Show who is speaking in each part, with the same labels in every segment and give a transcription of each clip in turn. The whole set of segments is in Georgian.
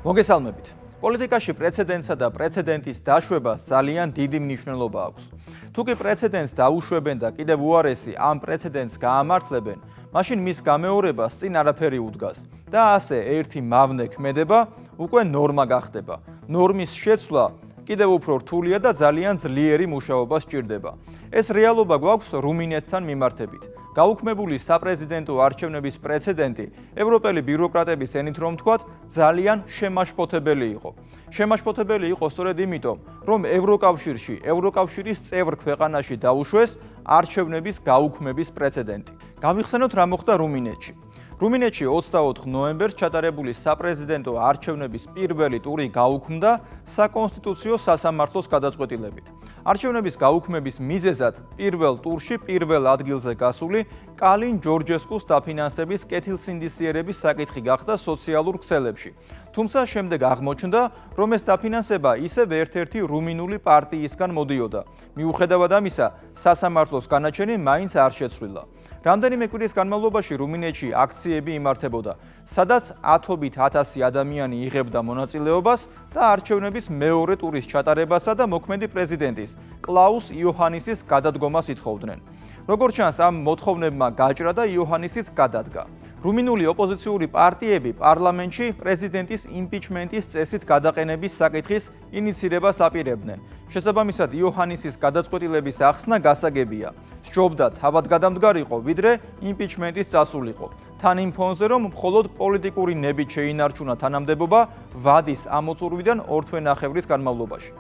Speaker 1: მოგესალმებით. პოლიტიკაში პრეცედენტსა და პრეცედენტის დაშვებას ძალიან დიდი მნიშვნელობა აქვს. თუ კი პრეცედენტს დაუშვებენ და კიდევ უარესი ამ პრეცედენტს გაამართლებენ, მაშინ მის გამეორებას წინ არაფერი უდგას და ასე ერთი მავნე ქმედება უკვე ნორმა გახდება. ნორმის შეცვლა კიდევ უფრო რთულია და ძალიან ძლიერი მუშაობა სჭირდება. ეს რეალობა გვაქვს რუმინეთთან მიმართებით. გაუქმებული საპრეზიდენტო არჩევნების პრეცედენტი ევროპელი ბიუროკრატების ენით რომ ვთქვათ, ძალიან შემაშფოთებელი იყო. შემაშფოთებელი იყო სწორედ იმიტომ, რომ ევროკავშირის წევრ ქვეყანაში დაუშვეს არჩევნების გაუქმების პრეცედენტი. გავიხსენოთ რა მოხდა რუმინეთში. რუმინეთში 24 ნოემბერს ჩატარებული საპრეზიდენტო არჩევნების პირველი ტური გაუქმდა საკონსტიტუციო სასამართლოს გადაწყვეტილებით. არჩევნების გაუქმების მიზეზად პირველ ტურში პირველ ადგილზე გასული კალინ ჯორჯესკუს დაფინანსების კეთილსინდისიერების საკითხი გახდა სოციალურ ქსელებში. თუმცა შემდეგ აღმოჩნდა, რომ ეს დაფინანსება ისევ ერთ-ერთი რუმინული პარტიისგან მოდიოდა. მიუხედავად ამისა, სასამართლოს განაჩენი მაინც არ შეცვლილა. რამდენიმე კვირის განმავლობაში რუმინეთში აქციები იმართებოდა, სადაც ათობით ათასი ადამიანი იღებდა მონაწილეობას და არჩევნების მეორე ტურის ჩატარებასა და მოქმედი პრეზიდენტის კლაუს იოჰანისის გადადგომას ითხოვდნენ. როგორც ჩანს, ამ მოთხოვნებმა გაჭრა და იოჰანისიც გადადგა. რუმინული ოპოზიციური პარტიები პარლამენტში პრეზიდენტის იმპიჩმენტის წესით გადაყენების საკითხის ინიცირებას აპირებდნენ. შესაბამისად, იოჰანისის გადაწყვეტილების ახსნა გასაგებია. სჯობდა თავადგადამდგარიყო, ვიდრე იმპიჩმენტის წასულიყო. თან იმ ფონზე, რომ მხოლოდ პოლიტიკური ნებით შეინარჩუნა თანამდებობა ვადის ამოწურვიდან 2 თვენახევრის განმავლობაში.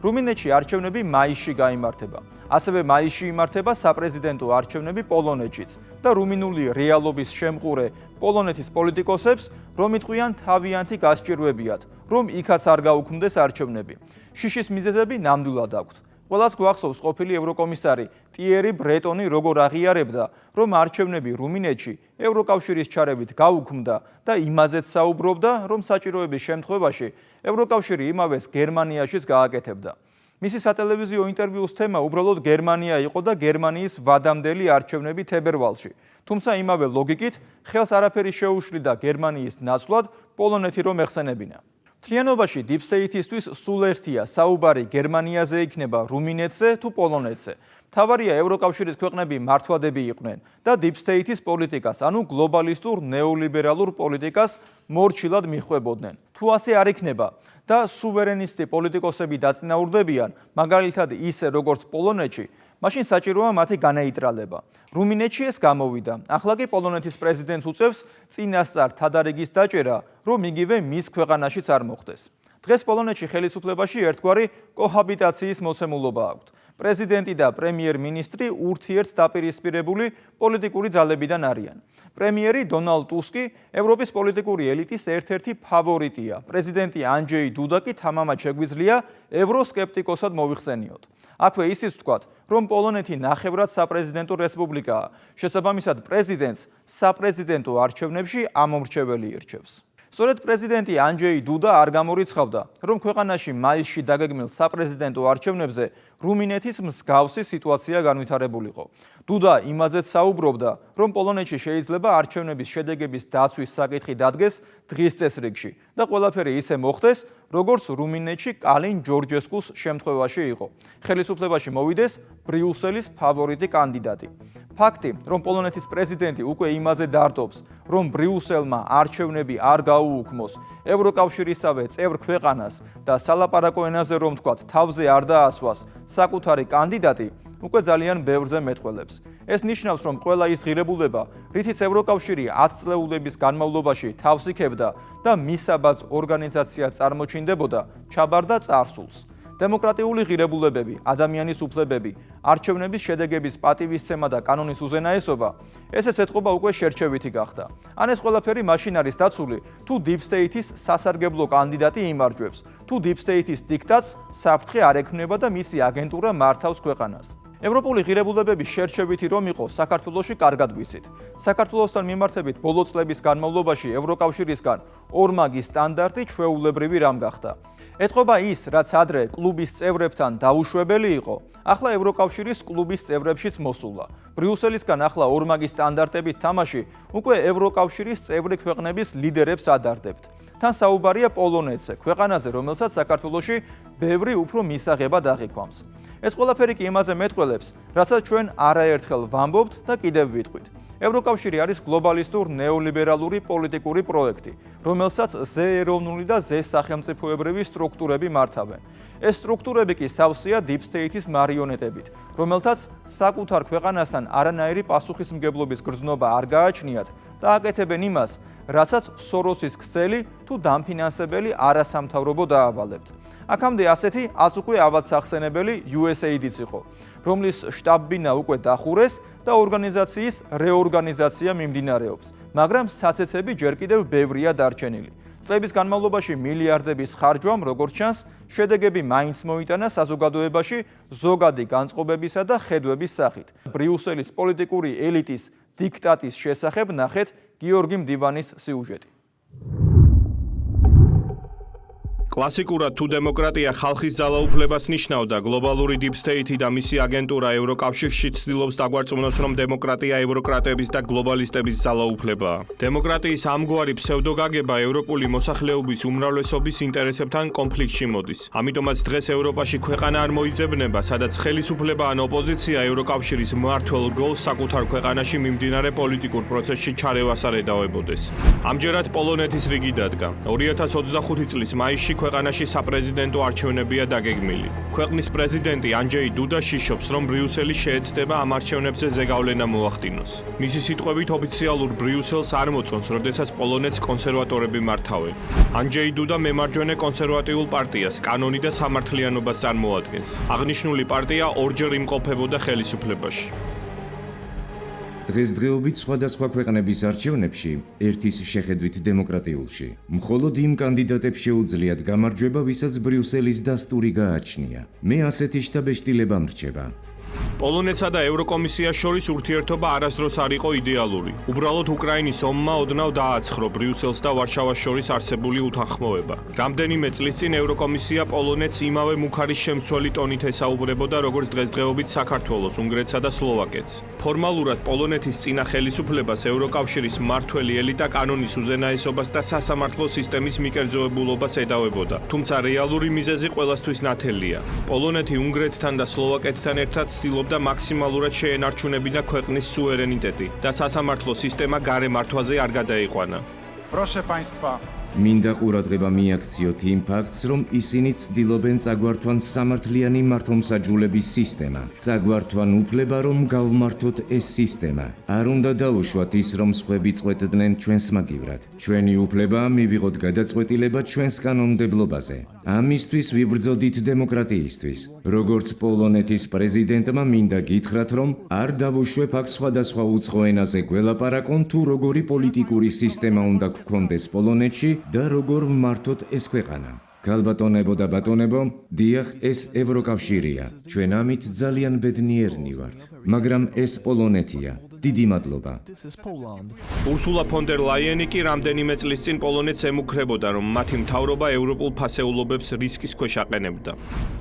Speaker 1: რუმინეთში არჩევნები მაისში გაიმართება. ასევე მაისში იმართება საპრეზიდენტო არჩევნები პოლონეთშიც და რუმინული რეალობის შემყურე პოლონეთის პოლიტიკოსებს რომ იტყვიან თავიანთი გასჭირვებიათ, რომ იქაც არ გაუქმდეს არჩევნები. შიშის მიზეზები ნამდვილად აქვთ. ყველას გვახსოვს ყოფილი ევროკომისარი ტიერი ბრეტონი როგორ აღიარებდა, რომ არჩევნები რუმინეთში ევროკავშირის ჩარევით გაუქმდა და იმაზეც საუბრობდა, რომ საჭიროების შემთხვევაში ევროკავშირი იმავეს გერმანიაშიც გააკეთებდა. მისი სატელევიზიო ინტერვიუს თემა უბრალოდ გერმანია იყო და გერმანიის ვადამდელი არჩევნები თებერვალში. თუმცა იმავე ლოგიკით ხელს არაფერი შეუშლიდა გერმანიის ნაცვლად პოლონეთი რომ ეხსენებინა. მთლიანობაში Deep State-ისთვის სულ ერთია, საუბარი გერმანიაზე იქნება რუმინეთზე თუ პოლონეთზე. მთავარია ევროკავშირის ქვეყნები მართვადები იყვნენ და Deep State-ის პოლიტიკას, ანუ გლობალისტურ ნეოლიბერალურ პოლიტიკას მორჩილად მიჰყვებოდნენ. თუ ასე არ იქნება და სუვერენისტი პოლიტიკოსები დაწინაურდებიან, მაგალითად ისე როგორც პოლონეთში, მაშინ საჭიროა მათი განეიტრალება. რუმინეთში ეს გამოვიდა. ახლა კი პოლონეთის პრეზიდენტს უწევს წინასწარ თადარიგის დაჭერა, რომ იგივე მის ქვეყანაშიც არ მოხდეს. დღეს პოლონეთში ხელისუფლებაში ერთგვარი კოჰაბიტაციის მოცემულობა აქვთ. პრეზიდენტი და პრემიერ-მინისტრი ურთიერთდაპირისპირებული პოლიტიკური ძალებიდან არიან. პრემიერი დონალდ ტუსკი ევროპის პოლიტიკური ელიტის ერთ-ერთი ფავორიტია. პრეზიდენტი ანჯეი დუდა კი თამამად შეგვიძლია ევროსკეპტიკოსად მოიხსენიოთ. აქვე ისიც ვთქვათ, რომ პოლონეთი ნახევრად საპრეზიდენტო რესპუბლიკაა. შესაბამისად, პრეზიდენტს საპრეზიდენტო არჩევნებში ამომრჩეველი ირჩევს. სწორედ პრეზიდენტი ანჯეი დუდა არ გამორიცხავდა, რომ ქვეყანაში მაისში დაგეგმილ საპრეზიდენტო არჩევნებზე რუმინეთის მსგავსი სიტუაცია განვითარებულიყო. დუდა იმაზეც საუბრობდა, რომ პოლონეთში შეიძლება არჩევნების შედეგების დაცვის საკითხი დადგეს დღის წესრიგში და ყველაფერი ისე მოხდეს, როგორც რუმინეთში კალინ ჯორჯესკუს შემთხვევაში იყო. ხელისუფლებაში მოვიდეს ბრიუსელის ფავორიტი კანდიდატი. ფაქტი, რომ პოლონეთის პრეზიდენტი უკვე იმაზე დარდობს, რომ ბრიუსელმა არჩევნები არ გაუუქმოს ევროკავშირისავე წევრ ქვეყანას და სალაპარაკო ენაზე რომ ვთქვათ, თავზე არ დაასვას საკუთარი კანდიდატი, უკვე ძალიან ბევრზე მეტყველებს. ეს ნიშნავს, რომ ყველა ის ღირებულება, რითიც ევროკავშირი 10 წლეულების განმავლობაში თავს იქებდა და მისაბაძ ორგანიზაციად წარმოჩინდებოდა, ჩაბარდა წარსულს. დემოკრატიული ღირებულებები, ადამიანის უფლებები, არჩევნების შედეგების პატივისცემა და კანონის უზენაესობა, ესეც ეთყობა უკვე შერჩევითი გახდა. ან ეს ყველაფერი მაშინ არის დაცული, თუ Deep State-ის სასარგებლო კანდიდატი იმარჯვებს, თუ Deep State-ის დიქტატს საფრთხე არ ექმნება და მისი აგენტურა მართავს ქვეყანას. ევროპული ღირებულებების შერჩევითი რომ იყო, საქართველოში კარგად ვიცით. საქართველოსთან მიმართებით ბოლო წლების განმავლობაში ევროკავშირისგან ორმაგი სტანდარტი ჩვეულებრივი რამ გახდა. ეთყობა ის, რაც ადრე კლუბის წევრებთან დაუშვებელი იყო, ახლა ევროკავშირის კლუბის წევრებშიც მოსულა. ბრიუსელისგან ახლა ორმაგი სტანდარტებით თამაში უკვე ევროკავშირის წევრი ქვეყნების ლიდერებს ადარდებთ. თან საუბარია პოლონეთზე, ქვეყანაზე, რომელსაც საქართველოში ბევრი უფრო მისაღებად აღიქვამს. ეს ყველაფერი კი იმაზე მეტყველებს, რასაც ჩვენ არაერთხელ ვამბობთ და კიდევ ვიტყვით. ევროკავშირი არის გლობალისტურ ნეოლიბერალური პოლიტიკური პროექტი, რომელსაც ზეეროვნული და ზესახელმწიფოებრივი სტრუქტურები მართავენ. ეს სტრუქტურები კი სავსეა Deep State-ის მარიონეტებით, რომელთაც საკუთარ ქვეყანასთან არანაირი პასუხისმგებლობის გრძნობა არ გააჩნიათ და აკეთებენ იმას, რასაც სოროსის ქსელი თუ დამფინანსებელი არასამთავრობო დაავალებთ. აქამდე ასეთი აწუხე ავადსახსენებელი USAID-იც იყო, რომლის შტაბ-ბინა უკვე დახურეს და ორგანიზაციის რეორგანიზაცია მიმდინარეობს, მაგრამ საცეცები ჯერ კიდევ ბევრია დარჩენილი. წლების განმავლობაში მილიარდების ხარჯვამ, როგორც ჩანს, შედეგები მაინც მოიტანა საზოგადოებაში ზოგადი განწყობებისა და ხედვების სახით. ბრიუსელის პოლიტიკური ელიტის დიქტატის შესახებ ნახეთ გიორგი მდივანის სიუჟეტი.
Speaker 2: კლასიკურად თუ დემოკრატია ხალხის ძალაუფლებას ნიშნავდა, გლობალური Deep State და მისი აგენტურა ევროკავშირში ცდილობს დაგვარწმუნოს, რომ დემოკრატია ევროკრატების და გლობალისტების ძალაუფლებაა. დემოკრატიის ამგვარი ფსევდოგაგება ევროპული მოსახლეობის უმრავლესობის ინტერესებთან კონფლიქტში მოდის. ამიტომაც დღეს ევროპაში ქვეყანა არ მოიძებნება, სადაც ხელისუფლება ან ოპოზიცია ევროკავშირის მმართველ რგოლს საკუთარ ქვეყანაში მიმდინარე პოლიტიკურ პროცესში ჩარევას არ ედავებოდეს. ამჯერად პოლონეთის რიგი დადგა. 2025 წლის მაისში ქვეყანაში საპრეზიდენტო არჩევნებია დაგეგმილი. ქვეყნის პრეზიდენტი ანჯეი დუდა შიშობს, რომ ბრიუსელი შეეცდება ამ არჩევნებზე ზეგავლენა მოახდინოს. მისი სიტყვებით ოფიციალურ ბრიუსელს არ მოწონს, როდესაც პოლონეთს კონსერვატორები მართავენ. ანჯეი დუდა მემარჯვენე კონსერვატიულ პარტიას, კანონი და სამართლიანობას წარმოადგენს. აღნიშნული პარტია ორჯერ იმყოფებოდა ხელისუფლებაში.
Speaker 3: დღესდღეობით სხვადასხვა ქვეყნების არჩევნებში ერთის შეხედვით დემოკრატიულში. მხოლოდ იმ კანდიდატებს შეუძლიათ გამარჯვება, ვისაც ბრიუსელის დასტური გააჩნია. მე ასეთი შთაბეჭდილება მრჩება.
Speaker 2: პოლონეთსა და ევროკომისიას შორის ურთიერთობა არასდროს არ იყო იდეალური. უბრალოდ უკრაინის ომმა ოდნავ დააცხრო ბრიუსელს და ვარშავას შორის არსებული უთანხმოება. რამდენიმე წლის წინ ევროკომისია პოლონეთს იმავე მუქარის შემცველი ტონით ესაუბრებოდა, როგორც დღესდღეობით საქართველოს, უნგრეთსა და სლოვაკეთს. ფორმალურად პოლონეთის წინა ხელისუფლებას ევროკავშირის მმართველი ელიტა კანონის უზენაესობას და სასამართლო სისტემის მიკერძოებულობას ედავებოდა. თუმცა რეალური მიზეზი ყველასთვის ნათელია. პოლონეთი უნგრეთთან და სლოვაკეთთან ერთად ცდილობდა მაქსიმალურად შეენარჩუნებინა ქვეყნის სუვერენიტეტი და სასამართლო სისტემა გარე მართვაზე არ გადაიყვანა.
Speaker 4: Proszę Państwa,
Speaker 3: მინდა ყურადღება მიაქციოთ იმ ფაქტს, რომ ისინი ცდილობენ წაგვართვან სამართლიანი მართლმსაჯულების სისტემა. წაგვართვან უფლება, რომ გავმართოთ ეს სისტემა. არ უნდა დაუშვათ ის, რომ სხვები წყვეტდნენ ჩვენს მაგივრად. ჩვენი უფლებაა მივიღოთ გადაწყვეტილება ჩვენს კანონმდებლობაზე. ამისთვის ვიბრძოდით დემოკრატიისთვის. როგორც პოლონეთის პრეზიდენტმა მინდა გითხრათ, რომ არ დავუშვებ აქ სხვადასხვა უცხო ენაზე გველაპარაკონ, თუ როგორი პოლიტიკური სისტემა უნდა გქონდეს პოლონეთში და როგორ ვმართოთ ეს ქვეყანა. გალბატონებო და ბატონებო, დიახ, ეს ევროკავშირია. ჩვენ ამით ძალიან ბედნიერნი ვართ, მაგრამ ეს პოლონეთია. დიდი მადლობა.
Speaker 2: ურსულა ფონ დერ ლაიენი კი რამდენიმე წლის წინ პოლონეთს ემუქრებოდა, რომ მათი მთავრობა ევროპულ ფასეულობებს რისკის ქვეშ აყენებდა.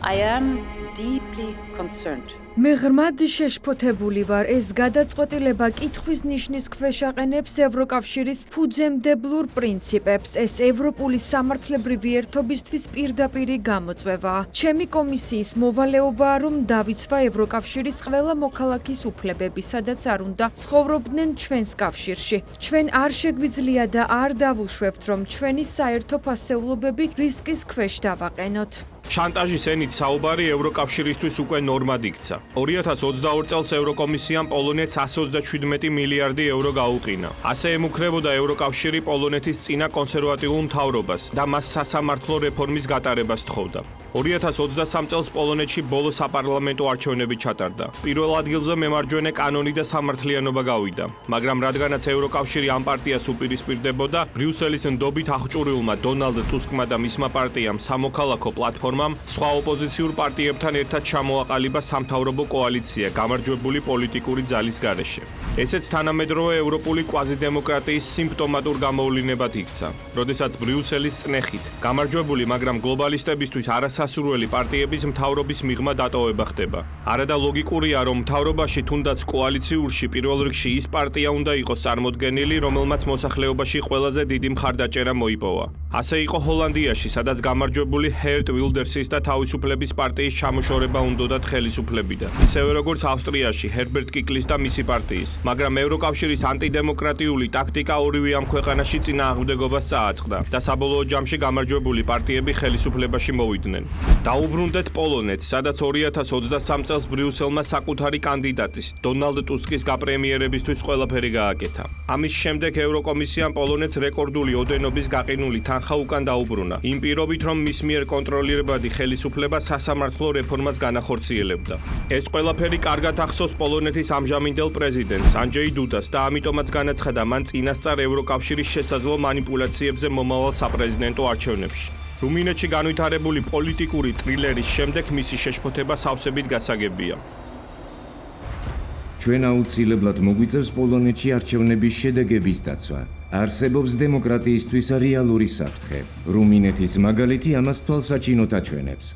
Speaker 5: I am deeply concerned.
Speaker 6: მე ღრმად შეშფოთებული ვარ, ეს გადაწყვეტილება კითხვის ნიშნის ქვეშ აყენებს ევროკავშირის ფუძემდებლურ პრინციპებს. ეს ევროპული სამართლებრივი ერთობისთვის პირდაპირი გამოწვევაა. ჩემი კომისიის მოვალეობაა, რომ დავიცვა ევროკავშირის ყველა მოქალაქის უფლებები, სადაც არ უნდა ცხოვრობდნენ ჩვენს კავშირში. ჩვენ არ შეგვიძლია და არ დავუშვებთ, რომ ჩვენი საერთო ფასეულობები რისკის ქვეშ დავაყენოთ.
Speaker 2: შანტაჟის ენით საუბარი ევროკავშირისთვის უკვე ნორმად იქცა. 2022 წელს ევროკომისიამ პოლონეთს 127 მილიარდი ევრო გაუყინა. ასე ემუქრებოდა ევროკავშირი პოლონეთის წინა კონსერვატიულ მთავრობას და მას სასამართლო რეფორმის გატარებას თხოვდა. 2023 წელს პოლონეთში ბოლო საპარლამენტო არჩევნები ჩატარდა. პირველ ადგილზე მემარჯვენე კანონი და სამართლიანობა გავიდა, მაგრამ რადგანაც ევროკავშირი ამ პარტიას უპირისპირდებოდა, ბრიუსელის ნდობით აღჭურვილმა დონალდ ტუსკმა და მისმა პარტიამ სამოქალაქო პლატფორმამ სხვა ოპოზიციურ პარტიებთან ერთად ჩამოაყალიბა სამთავრობო კოალიცია გამარჯვებული პოლიტიკური ძალის გარეშე. ესეც თანამედროვე ევროპული კვაზიდემოკრატიის სიმპტომატურ გამოვლინებად იქცა, როდესაც ბრიუსელის წნეხით გამარჯვებული, მაგრამ გლობალისტებისთვის არასამართლიანი განსასურველი პარტიების მთავრობის მიღმა დატოვება ხდება. არადა ლოგიკურია, რომ მთავრობაში თუნდაც კოალიციურში პირველ რიგში ის პარტია უნდა იყოს წარმოდგენილი, რომელმაც მოსახლეობაში ყველაზე დიდი მხარდაჭერა მოიპოვა. ასე იყო ჰოლანდიაში, სადაც გამარჯვებული ჰერტ ვილდერსის და თავისუფლების პარტიის ჩამოშორება უნდოდათ ხელისუფლებიდან. ისევე როგორც ავსტრიაში ჰერბერტ კიკლის და მისი პარტიის, მაგრამ ევროკავშირის ანტიდემოკრატიული ტაქტიკა ორივე ამ ქვეყანაში წინააღმდეგობას წააწყდა და საბოლოო ჯამში გამარჯვებული პარტიები ხელისუფლებაში მოვიდნენ. დაუბრუნდეთ პოლონეთს, სადაც 2023 წელს ბრიუსელმა საკუთარი კანდიდატის, დონალდ ტუსკის გაპრემიერებისთვის ყველაფერი გააკეთა. ამის შემდეგ ევროკომისიამ პოლონეთს რეკორდული ოდენობის გაყინული თანხა უკან დაუბრუნა, იმ პირობით, რომ მის მიერ კონტროლირებადი ხელისუფლება სასამართლო რეფორმას განახორციელებდა. ეს ყველაფერი კარგად ახსოვს პოლონეთის ამჟამინდელ პრეზიდენტს ანჯეი დუდას და ამიტომაც განაცხადა მან წინასწარ ევროკავშირის შესაძლო მანიპულაციებზე მომავალ საპრეზიდენტო არჩევნებში. რუმინეთში განვითარებული პოლიტიკური ტრილერის შემდეგ მისი შეშფოთება სავსებით გასაგებია.
Speaker 3: ჩვენ აუცილებლად მოგვიწევს პოლონეთში არჩევნების შედეგების დაცვა. არსებობს დემოკრატიისთვის რეალური საფრთხე. რუმინეთის მაგალითი ამას თვალსაჩინოდ აჩვენებს.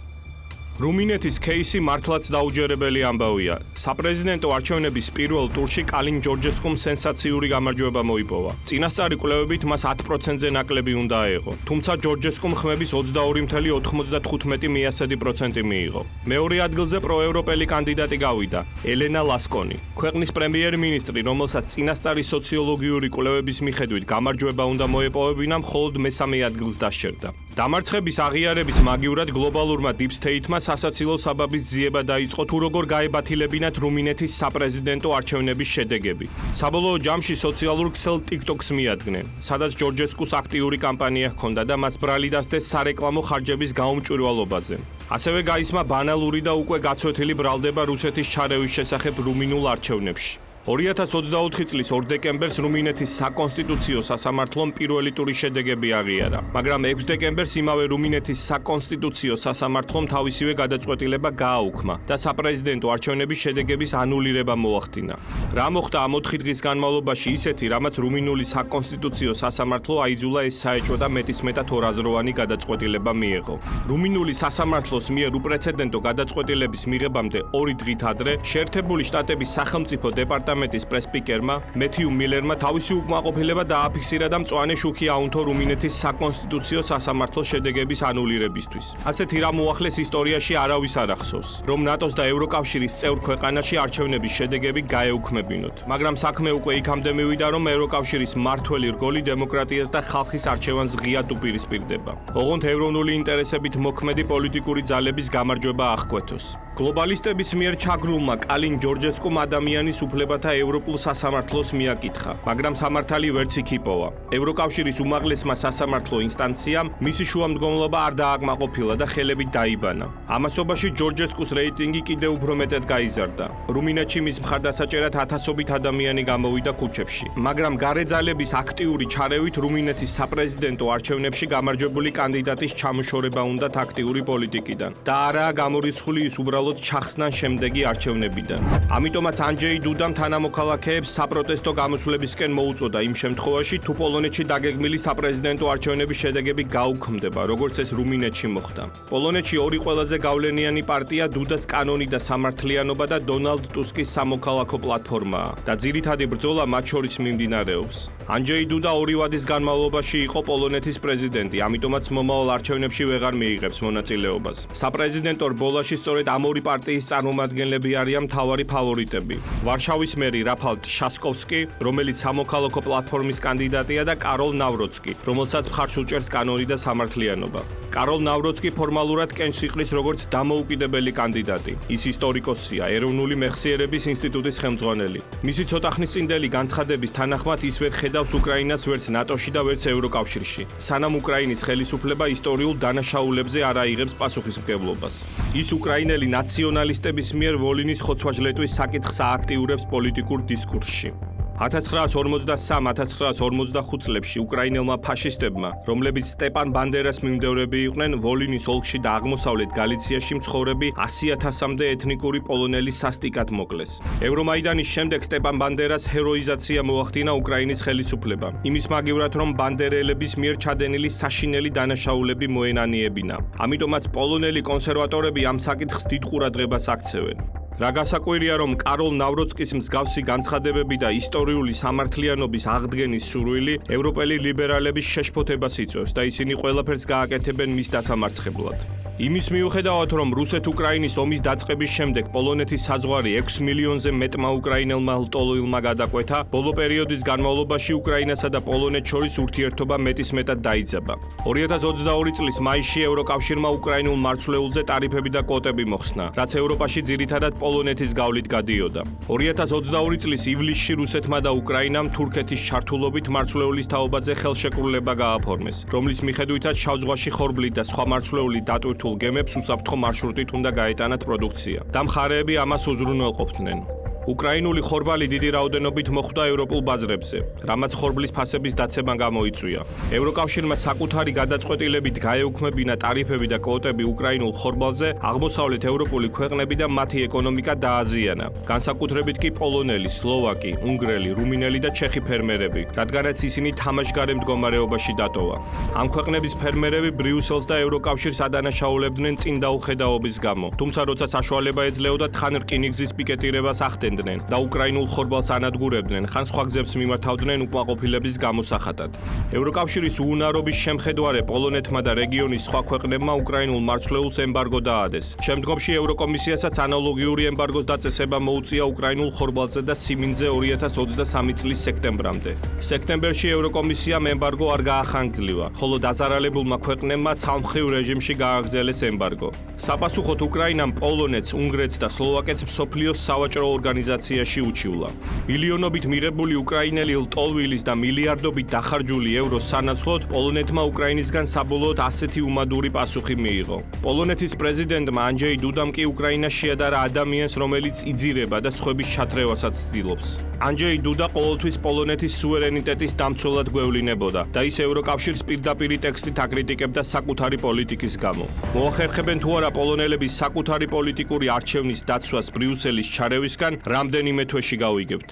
Speaker 2: რუმინეთის кейსი მართლაც დაუჯერებელი ამბავია. საპრეზიდენტო არჩევნების პირველ ტურში კალინ ჯორჯესკუმ სენსაციური გამარჯვება მოიპოვა. წინასწარი კვლევებით მას 10%-ზე ნაკლები უნდა აეღო. თუმცა ჯორჯესკუმ ხმების 22.95% მიიღო. მეორე ადგილზე პროევროპელი კანდიდატი გავიდა, ელენა ლასკონი. ქვეყნის პრემიერ-მინისტრი, რომელსაც წინასწარი სოციოლოგიური კვლევების მიხედვით გამარჯვება უნდა მოეპოვებინა, მხოლოდ მესამე ადგილს დასჯერდა. დამარცხების აღიარების მაგივრად გლობალურმა Deep State-მა სასაცილო საბაბის ძიება დაიწყო თუ როგორ გაებათილებინათ რუმინეთის საპრეზიდენტო არჩევნების შედეგები. საბოლოო ჯამში სოციალურ ქსელ TikTok-ს მიადგნენ, სადაც ჯორჯესკუს აქტიური კამპანია ჰქონდა და მას ბრალი დასდეს სარეკლამო ხარჯების გაუმჭვირვალობაზე. ასევე გაისმა ბანალური და უკვე გაცვეთილი ბრალდება რუსეთის ჩარევის შესახებ რუმინულ არჩევნებში. 2024 წლის 2 დეკემბერს რუმინეთის საკონსტიტუციო სასამართლომ პირველი ტურის შედეგები აღიარა, მაგრამ 6 დეკემბერს იმავე რუმინეთის საკონსტიტუციო სასამართლომ თავისივე გადაწყვეტილება გააუქმა და საპრეზიდენტო არჩევნების შედეგების ანულირება მოახდინა. რა მოხდა ამ 4 დღის განმავლობაში ისეთი, რამაც რუმინული საკონსტიტუციო სასამართლო აიძულა ეს საეჭვო და მეტისმეტად ორაზროვანი გადაწყვეტილება მიეღო. რუმინული სასამართლოს მიერ უპრეცედენტო გადაწყვეტილების მიღებამდე 2 დღით ადრე შეერთებული შტატების სახელმწიფო დეპარტამენტის პრესპიკერმა მეთიუ მილერმა თავისი უკმაყოფილება დააფიქსირა და მწვანე შუქი აუნთო რუმინეთის საკონსტიტუციო სასამართლოს შედეგების ანულირებისთვის. ასეთი რამ უახლეს ისტორიაში არავის არ ახსოვს, რომ ნატოს და ევროკავშირის წევრ ქვეყანაში არჩევნების შედეგები გაეუქმებინოთ. მაგრამ საქმე უკვე იქამდე მივიდა, რომ ევროკავშირის მმართველი რგოლი დემოკრატიას და ხალხის არჩევანს ღიად უპირისპირდება. ოღონდ ევროპული ინტერესებით მოქმედი პოლიტიკური ძალების გამარჯვება აღკვეთოს. გლობალისტების მიერ ჩაგრულმა კალინ ჯორჯესკუმ ადამიანის უფლებათა ევროპულ სასამართლოს მიაკითხა, მაგრამ სამართალი ვერც იქ იპოვა. ევროკავშირის უმაღლესმა სასამართლო ინსტანციამ მისი შუამდგომლობა არ დააკმაყოფილა და ხელებით დაიბანა. ამასობაში ჯორჯესკუს რეიტინგი კიდევ უფრო მეტად გაიზარდა. რუმინეთში მის მხარდასაჭერად ათასობით ადამიანი გამოვიდა ქუჩებში, მაგრამ გარეძალების აქტიური ჩარევით რუმინეთის საპრეზიდენტო არჩევნებში გამარჯვებული კანდიდატის ჩამოშორება უნდა აქტიური პოლიტიკიდან და არაა გამორიცხული ის უბრალოდ ჩახსნან შემდეგი არჩევნებიდან. ამიტომაც ანჯეი დუდამ თანამოქალაქეებს საპროტესტო გამოსვლებისკენ მოუწოდა იმ შემთხვევაში, თუ პოლონეთში დაგეგმილი საპრეზიდენტო არჩევნების შედეგები გაუქმდება, როგორც ეს რუმინეთში მოხდა. პოლონეთში ორი ყველაზე გავლენიანი პარტია დუდას კანონი და სამართლიანობა და დონალდ ტუსკის სამოქალაქო პლატფორმაა და ძირითადი ბრძოლა მათ შორის მიმდინარეობს. ანჯეი დუდა 2 ვადის განმავლობაში იყო პოლონეთის პრეზიდენტი, ამიტომაც მომავალ არჩევნებში ვეღარ მიიღებს მონაწილეობას. საპრეზიდენტო რბოლაში სწორედ ამ ორი პარტიის წარმომადგენლები არიან მთავარი ფავორიტები. ვარშავის მერი რაფალ შასკოვსკი, რომელიც სამოქალაქო პლატფორმის კანდიდატია და კაროლ ნავროცკი, რომელსაც მხარს უჭერს კანონი და სამართლიანობა. კაროლ ნავროცკი ფორმალურად კენჭს იყრის როგორც დამოუკიდებელი კანდიდატი. ის ისტორიკოსია, ეროვნული მეხსიერების ინსტიტუტის ხელმძღვანელი. მისი ცოტახნისწინდელი განცხადების თანახმად ის ვერ ხედავს უკრაინას ვერც ნატოში და ვერც ევროკავშირში, სანამ უკრაინის ხელისუფლება ისტორიულ დანაშაულებზე არ აიღებს პასუხისმგებლობას. ის უკრაინელი ნაციონალისტების მიერ ვოლინის ხოცვა-ჟლეტვის საკითხს ააქტიურებს პოლიტიკურ დისკურსში. 1943-1945 წლებში უკრაინელმა ფაშისტებმა, რომლებიც სტეპან ბანდერას მიმდევრები იყვნენ, ვოლინის ოლქში და აღმოსავლეთ გალიციაში მცხოვრები 100,000-მდე ეთნიკური პოლონელი სასტიკად მოკლეს. ევრომაიდანის შემდეგ სტეპან ბანდერას ჰეროიზაცია მოახდინა უკრაინის ხელისუფლებამ. იმის მაგივრად, რომ ბანდერელების მიერ ჩადენილი საშინელი დანაშაულები მოენანიებინა. ამიტომაც პოლონელი კონსერვატორები ამ საკითხს დიდ ყურადღებას აქცევენ. რა გასაკვირია, რომ კაროლ ნავროცკის მსგავსი განცხადებები და ისტორიული სამართლიანობის აღდგენის სურვილი ევროპელი ლიბერალების შეშფოთებას იწვევს და ისინი ყველაფერს გააკეთებენ მის დასამარცხებლად. იმის მიუხედავად, რომ რუსეთ-უკრაინის ომის დაწყების შემდეგ პოლონეთის საზღვარი 6 მილიონზე მეტმა უკრაინელმა ლტოლვილმა გადაკვეთა, ბოლო პერიოდის განმავლობაში უკრაინასა და პოლონეთს შორის ურთიერთობა მეტისმეტად დაიძაბა. 2022 წლის მაისში ევროკავშირმა უკრაინულ მარცვლეულზე ტარიფები და კვოტები მოხსნა, რაც ევროპაში ძირითადად პოლონეთის გავლით გადიოდა. 2022 წლის ივლისში რუსეთმა და უკრაინამ თურქეთის ჩართულობით მარცვლეულის თაობაზე ხელშეკრულება გააფორმეს, რომლის მიხედვითაც შავ ზღვაში ხორბლით და სხვა მარცვლეული დატვირთულ გემებს უსაფრთხო მარშრუტით უნდა გაეტანათ პროდუქცია. და მხარეები ამას უზრუნველყოფდნენ. უკრაინული ხორბალი დიდი რაოდენობით მოხვდა ევროპულ ბაზრებზე, რამაც ხორბლის ფასების დაცემან გამოიწვია. ევროკავშირმა საკუთარი გადაწყვეტილებით გაეუქმებინა ტარიფები და კვოტები უკრაინულ ხორბალზე, აღმოსავლეთ ევროპული ქვეყნები და მათი ეკონომიკა დააზიანა. განსაკუთრებით კი პოლონელი, სლოვაკი, უნგრელი, რუმინელი და ჩეხი ფერმერები, რადგანაც ისინი თამაშგარე მდგომარეობაში დატოვა. ამ ქვეყნების ფერმერები ბრიუსელს და ევროკავშირს ადანაშაულებდნენ წინ დაუხედაობის გამო, თუმცა როცა საშუალება ეძლეოდათ, ხან რკინიგზის პიკეტირებას ახდენდნენ და უკრაინულ ხორბალს ანადგურებდნენ, ხან სხვა გზებს მიმართავდნენ უკმაყოფილების გამოსახატად. ევროკავშირის უუნარობის შემხედვარე პოლონეთმა და რეგიონის სხვა ქვეყნებმა უკრაინულ მარცვლეულს ემბარგო დაადეს. შემდგომში ევროკომისიასაც ანალოგიური ემბარგოს დაწესება მოუწია უკრაინულ ხორბალზე და სიმინძე 2023 წლის სექტემბრამდე. სექტემბერში ევროკომისიამ ემბარგო არ გაახანგრძლივა, ხოლო დაზარალებულმა ქვეყნებმა ცალმხრივ რეჟიმში გააგრძელეს ემბარგო. საპასუხოდ უკრაინამ პოლონეთს, უნგრეთს და სლოვაკეთს მსოფლიოს სავაჭრო ორგანიზაციაში უჩივლა. მილიონობით მიღებული უკრაინელი ლტოლვილის და მილიარდობით დახარჯული ევროს სანაცვლოდ პოლონეთმა უკრაინისგან საბოლოოდ ასეთი უმადური პასუხი მიიღო. პოლონეთის პრეზიდენტმა ანჯეი დუდამ კი უკრაინას შეადარა ადამიანს, რომელიც იძირება და სხვების ჩათრევასაც ცდილობს. ანჯეი დუდა ყოველთვის პოლონეთის სუვერენიტეტის დამცველად გვევლინებოდა და ის ევროკავშირს პირდაპირ ტექსტით აკრიტიკებდა საკუთარი პოლიტიკის გამო. მოახერხებენ თუ არა პოლონელების საკუთარი პოლიტიკური არჩევნის დაცვას ბრიუსელის ჩარევისგან, რამდენიმე თვეში გავიგებთ.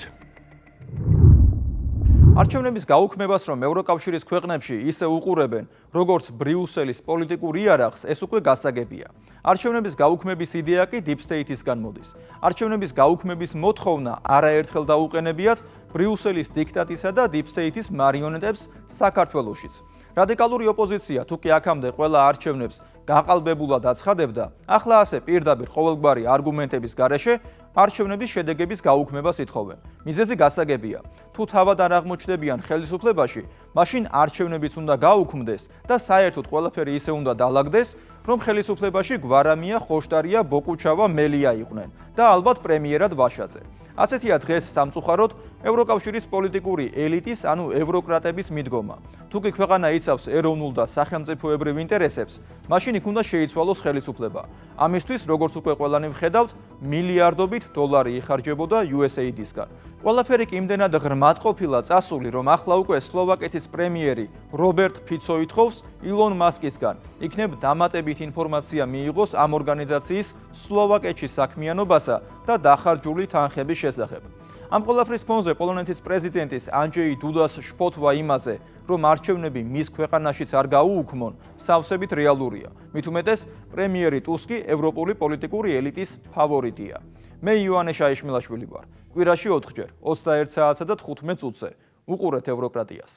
Speaker 1: არჩევნების გაუქმებას, რომ ევროკავშირის ქვეყნებში ისე უყურებენ, როგორც ბრიუსელის პოლიტიკურ იარაღს, ეს უკვე გასაგებია. არჩევნების გაუქმების იდეა კი Deep State-ისგან მოდის. არჩევნების გაუქმების მოთხოვნა არაერთხელ დაუყენებიათ ბრიუსელის დიქტატისა და Deep State-ის მარიონეტებს საქართველოშიც. რადიკალური ოპოზიცია თუ კი აქამდე ყველა არჩევნებს გაყალბებულად აცხადებდა, ახლა ასე პირდაპირ ყოველგვარი არგუმენტების გარეშე არჩევნების შედეგების გაუქმებას ითხოვენ. მიზეზი გასაგებია. თუ თავად არ აღმოჩნდებიან ხელისუფლებაში, მაშინ არჩევნებიც უნდა გაუქმდეს და საერთოდ ყველაფერი ისე უნდა დაალაგდეს, რომ ხელისუფლებაში გვარამია, ხოშტარია, ბოკუჩავა, მელია იყვნენ და ალბათ პრემიერად ვაშაძე. ასეთია დღეს სამწუხაროდ ევროკავშირის პოლიტიკური ელიტის, ანუ ევროკრატების მიდგომა. თუ კი ქვეყანა იცავს ეროვნულ და სახელმწიფოებრივ ინტერესებს, მაშინ იქ უნდა შეიცვალოს ხელისუფლება. ამისთვის, როგორც უკვე ყველანი ვხედავთ, მილიარდობით დოლარი იხარჯებოდა USAID-ისგან. ყველაფერი კი იმდენად ღრმად ყოფილა წასული, რომ ახლა უკვე სლოვაკეთის პრემიერი რობერტ ფიცო ითხოვს ილონ მასკისგან, იქნებ დამატებით ინფორმაცია მიიღოს ამ ორგანიზაციის სლოვაკეთში საქმიანობასა და დახარჯული თანხების შესახებ. ამ ყველაფრის ფონზე პოლონეთის პრეზიდენტის ანჯეი დუდას შფოთვა იმაზე, რომ არჩევნები მის ქვეყანაშიც არ გაუუქმონ, სავსებით რეალურია. მით უმეტეს, პრემიერი ტუსკი ევროპული პოლიტიკური ელიტის ფავორიტია. მე იოანე შაიშმილაშვილი ვარ. კვირაში 4 ჯერ, 21 საათსა და 15 წუთზე. უყურეთ ევროკრატიას.